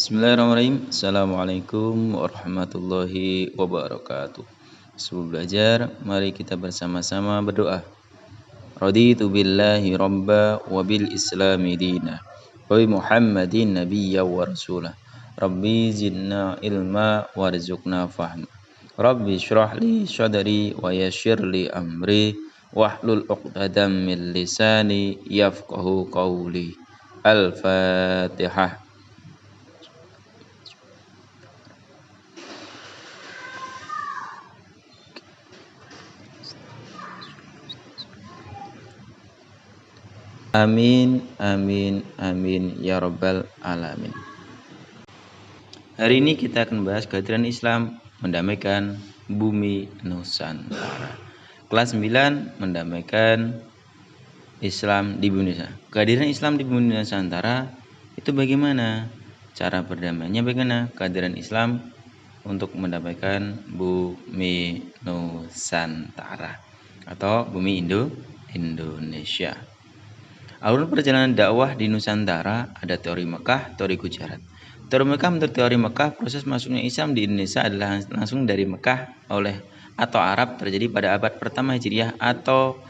Bismillahirrahmanirrahim. Assalamualaikum warahmatullahi wabarakatuh. Sebelum belajar, mari kita bersama-sama berdoa. Raditu billahi rabba wa bil islami dina wa bi Muhammadin nabiyya wa rasulah. Rabbi zidna ilma warzuqna fahma. Rabbi syrah li sadri wa yassir li amri wahlul 'uqdatam min lisani yafqahu qawli. Al-Fatihah. Amin, amin, amin, ya rabbal alamin. Hari ini kita akan bahas kehadiran Islam mendamaikan bumi Nusantara. Kelas 9 mendamaikan Islam di Indonesia. Kehadiran Islam di bumi Nusantara itu bagaimana? Cara berdamainya bagaimana? Kehadiran Islam untuk mendamaikan bumi Nusantara atau bumi Indonesia. Alur perjalanan dakwah di Nusantara ada teori Mekah, teori Gujarat. Teori Mekah, menurut teori Mekah, proses masuknya Islam di Indonesia adalah langsung dari Mekah atau Arab terjadi pada abad pertama Hijriah atau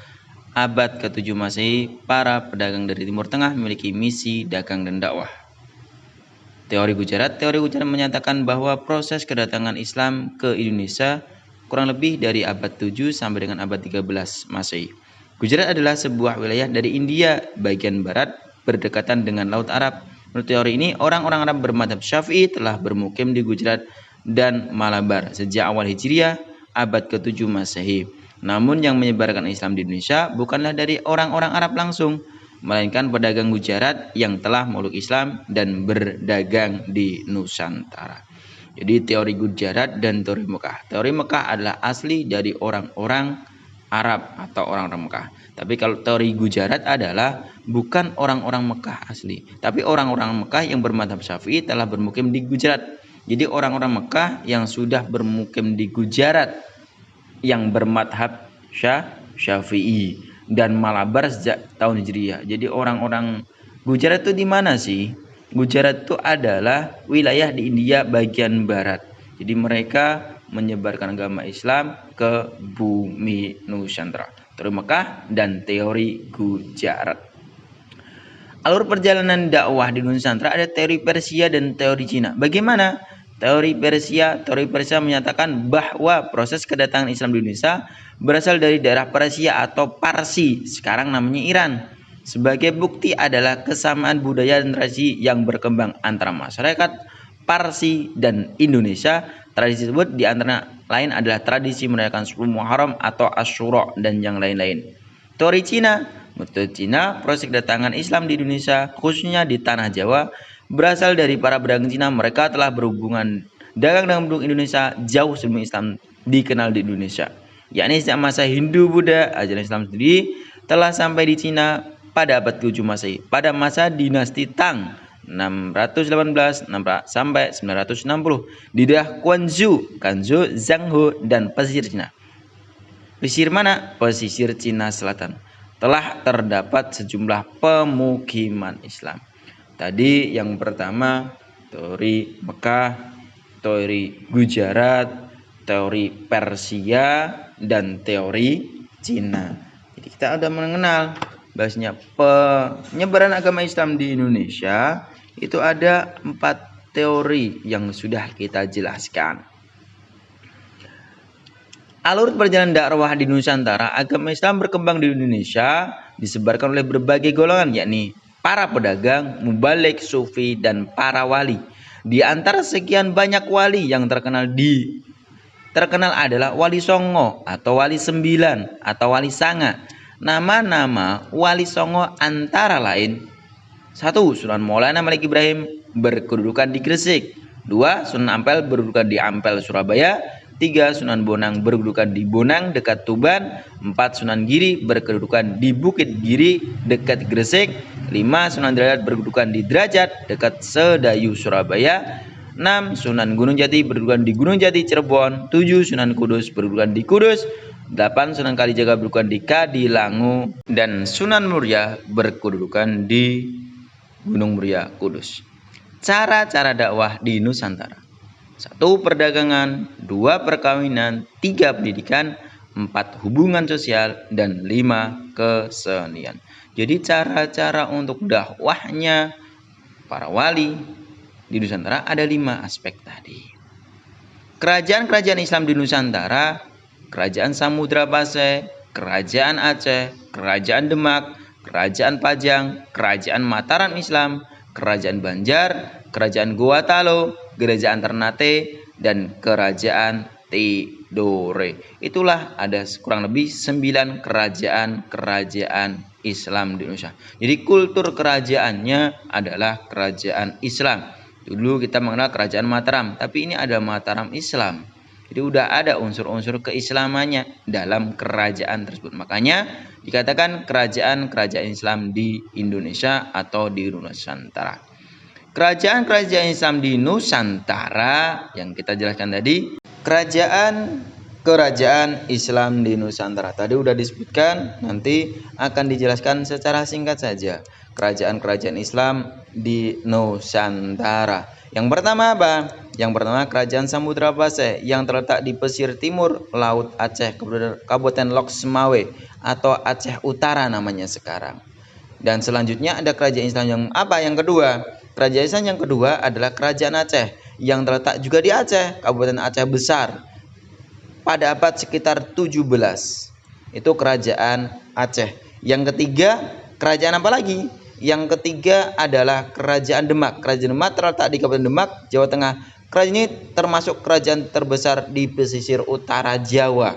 abad ke-7 Masehi. Para pedagang dari Timur Tengah memiliki misi dagang dan dakwah. Teori Gujarat menyatakan bahwa proses kedatangan Islam ke Indonesia kurang lebih dari abad 7 sampai dengan abad 13 Masehi. Gujarat adalah sebuah wilayah dari India bagian barat berdekatan dengan Laut Arab. Menurut teori ini, orang-orang Arab bermadzhab Syafi'i telah bermukim di Gujarat dan Malabar sejak awal Hijriah abad ke-7 Masehi. Namun yang menyebarkan Islam di Indonesia bukanlah dari orang-orang Arab langsung, melainkan pedagang Gujarat yang telah memeluk Islam dan berdagang di Nusantara. Jadi teori Gujarat dan teori Mekah. Teori Mekah adalah asli dari orang-orang Arab atau orang-orang Mekah. Tapi kalau teori Gujarat adalah bukan orang-orang Mekah asli, tapi orang-orang Mekah yang bermadzhab Syafi'i telah bermukim di Gujarat. Jadi orang-orang Mekah yang sudah bermukim di Gujarat yang bermadzhab Syafi'i dan Malabar sejak tahun Hijriah. Jadi orang-orang Gujarat itu di mana sih? Gujarat itu adalah wilayah di India bagian barat. Jadi mereka menyebarkan agama Islam ke bumi Nusantara. Teori Mekah dan teori Gujarat. Alur perjalanan dakwah di Nusantara ada teori Persia dan teori Cina. Bagaimana? Teori Persia menyatakan bahwa proses kedatangan Islam di Indonesia berasal dari daerah Persia atau Parsi, sekarang namanya Iran. Sebagai bukti adalah kesamaan budaya dan tradisi yang berkembang antara masyarakat Parsi dan Indonesia. Tradisi tersebut di antara lain adalah tradisi merayakan 10 Muharram atau Asyura dan yang lain-lain. Teori Cina, menurut Cina, proses kedatangan Islam di Indonesia, khususnya di tanah Jawa, berasal dari para pedagang Cina. Mereka telah berhubungan dagang dengan penduduk Indonesia jauh sebelum Islam dikenal di Indonesia. Yakni sejak masa Hindu-Buddha, ajaran Islam sendiri telah sampai di Cina pada abad ke-7 Masehi, pada masa dinasti Tang 618 sampai 960 di daerah Guangzhou, Ganzhou, Zhangho dan pesisir Cina. Pesisir mana? Pesisir Cina Selatan. Telah terdapat sejumlah pemukiman Islam. Tadi yang pertama teori Mekah, teori Gujarat, teori Persia dan teori Cina. Jadi kita sudah mengenal bahasanya penyebaran agama Islam di Indonesia itu ada 4 teori yang sudah kita jelaskan. Alur perjalanan dakwah di Nusantara, agama Islam berkembang di Indonesia disebarkan oleh berbagai golongan, yakni para pedagang, mubalik, sufi, dan para wali. Di antara sekian banyak wali yang terkenal adalah Wali Songo atau Wali Sembilan atau Wali Sanga. Nama-nama Wali Songo antara lain: 1. Sunan Maulana Malik Ibrahim berkedudukan di Gresik. 2. Sunan Ampel berkedudukan di Ampel, Surabaya. 3. Sunan Bonang berkedudukan di Bonang dekat Tuban. 4. Sunan Giri berkedudukan di Bukit Giri dekat Gresik. 5. Sunan Derajat berkedudukan di Derajat dekat Sedayu, Surabaya. 6. Sunan Gunung Jati berkedudukan di Gunung Jati, Cirebon. 7. Sunan Kudus berkedudukan di Kudus. 8. Sunan Kalijaga berkedudukan di Kadilangu. Dan Sunan Muria berkedudukan di Gunung Muria, Kudus. Cara-cara dakwah di Nusantara. 1. Perdagangan, 2. Perkawinan, 3. Pendidikan, 4. Hubungan sosial, dan 5. Kesenian. Jadi cara-cara untuk dakwahnya para wali di Nusantara ada 5 aspek tadi. Kerajaan-kerajaan Islam di Nusantara, Kerajaan Samudra Pasai, Kerajaan Aceh, Kerajaan Demak, Kerajaan Pajang, Kerajaan Mataram Islam, Kerajaan Banjar, Kerajaan Gorontalo, Kerajaan Ternate, dan Kerajaan Tidore. Itulah ada kurang lebih 9 kerajaan Islam di Indonesia. Jadi kultur kerajaannya adalah kerajaan Islam. Dulu kita mengenal kerajaan Mataram, tapi ini ada Mataram Islam. Jadi udah ada unsur-unsur keislamannya dalam kerajaan tersebut. Makanya dikatakan kerajaan-kerajaan Islam di Indonesia atau di Nusantara. Kerajaan-kerajaan Islam di Nusantara yang kita jelaskan tadi, kerajaan Islam di Nusantara. Tadi udah disebutkan, nanti akan dijelaskan secara singkat saja. Kerajaan-kerajaan Islam di Nusantara. Yang pertama apa? Yang pertama Kerajaan Samudra Pasai yang terletak di pesisir timur Laut Aceh, Kabupaten Lok Semawe atau Aceh Utara namanya sekarang. Dan selanjutnya ada kerajaan Islam yang apa? Yang kedua, kerajaan Islam yang kedua adalah Kerajaan Aceh yang terletak juga di Aceh, Kabupaten Aceh Besar. Pada abad sekitar 17. Itu Kerajaan Aceh. Yang ketiga, kerajaan apa lagi? Yang ketiga adalah Kerajaan Demak. Kerajaan Demak terletak di Kabupaten Demak, Jawa Tengah. Kerajaan ini termasuk kerajaan terbesar di pesisir utara Jawa.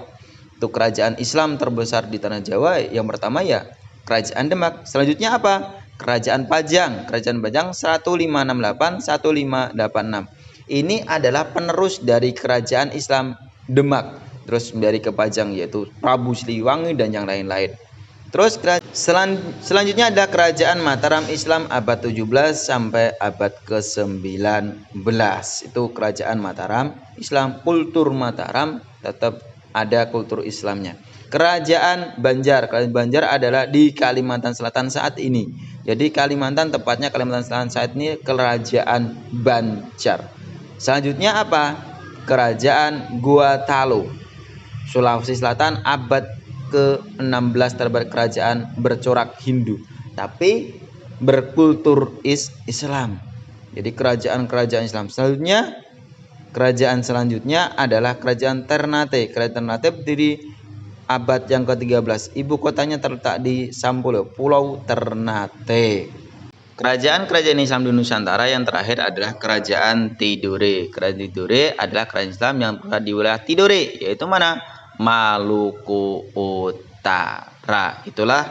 Itu kerajaan Islam terbesar di tanah Jawa. Yang pertama ya Kerajaan Demak. Selanjutnya apa? Kerajaan Pajang. Kerajaan Pajang 1568-1586. Ini adalah penerus dari Kerajaan Islam Demak. Terus dari ke Pajang yaitu Prabu Siliwangi dan yang lain-lain. Terus selanjutnya ada Kerajaan Mataram Islam abad 17 sampai abad ke-19. Itu Kerajaan Mataram Islam. Kultur Mataram tetap ada kultur Islamnya. Kerajaan Banjar. Kerajaan Banjar adalah di Kalimantan Selatan saat ini. Jadi Kalimantan, tepatnya Kalimantan Selatan saat ini Kerajaan Banjar. Selanjutnya apa? Kerajaan Gorontalo, Sulawesi Selatan abad ke-16 terdapat kerajaan bercorak Hindu tapi berkultur Islam. Jadi kerajaan-kerajaan Islam. Kerajaan selanjutnya adalah Kerajaan Ternate. Kerajaan Ternate berdiri abad yang ke-13. Ibu kotanya terletak di Sampolo, Pulau Ternate. Kerajaan-kerajaan Islam di Nusantara yang terakhir adalah Kerajaan Tidore. Kerajaan Tidore adalah kerajaan Islam yang berada di wilayah Tidore, yaitu mana? Maluku Utara. Itulah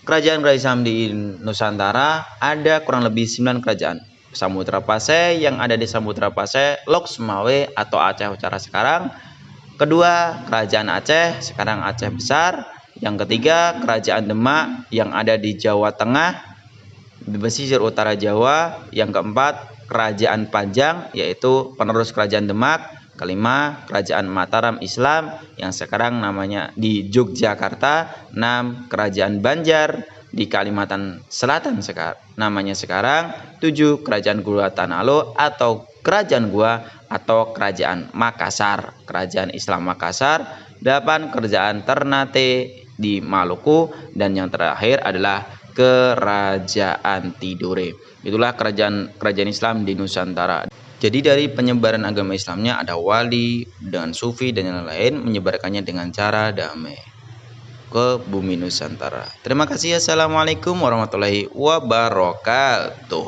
kerajaan-kerajaan Islam di Nusantara. Ada kurang lebih 9 kerajaan. Samudra Pasai yang ada di Samudra Pasai, Lok Semawe atau Aceh Utara sekarang. Kedua, Kerajaan Aceh, sekarang Aceh Besar. Yang ketiga, Kerajaan Demak yang ada di Jawa Tengah, di pesisir utara Jawa. Yang keempat, Kerajaan Pajang yaitu penerus Kerajaan Demak. Kelima, Kerajaan Mataram Islam yang sekarang namanya di Yogyakarta. 6, Kerajaan Banjar di Kalimantan Selatan namanya sekarang. 7, Kerajaan Gorontalo atau Kerajaan Goa atau Kerajaan Makassar, Kerajaan Islam Makassar. 8, Kerajaan Ternate di Maluku. Dan yang terakhir adalah Kerajaan Tidore. Itulah kerajaan Islam di Nusantara. Jadi dari penyebaran agama Islamnya ada wali dan sufi dan yang lain menyebarkannya dengan cara damai ke bumi Nusantara. Terima kasih. Assalamualaikum warahmatullahi wabarakatuh.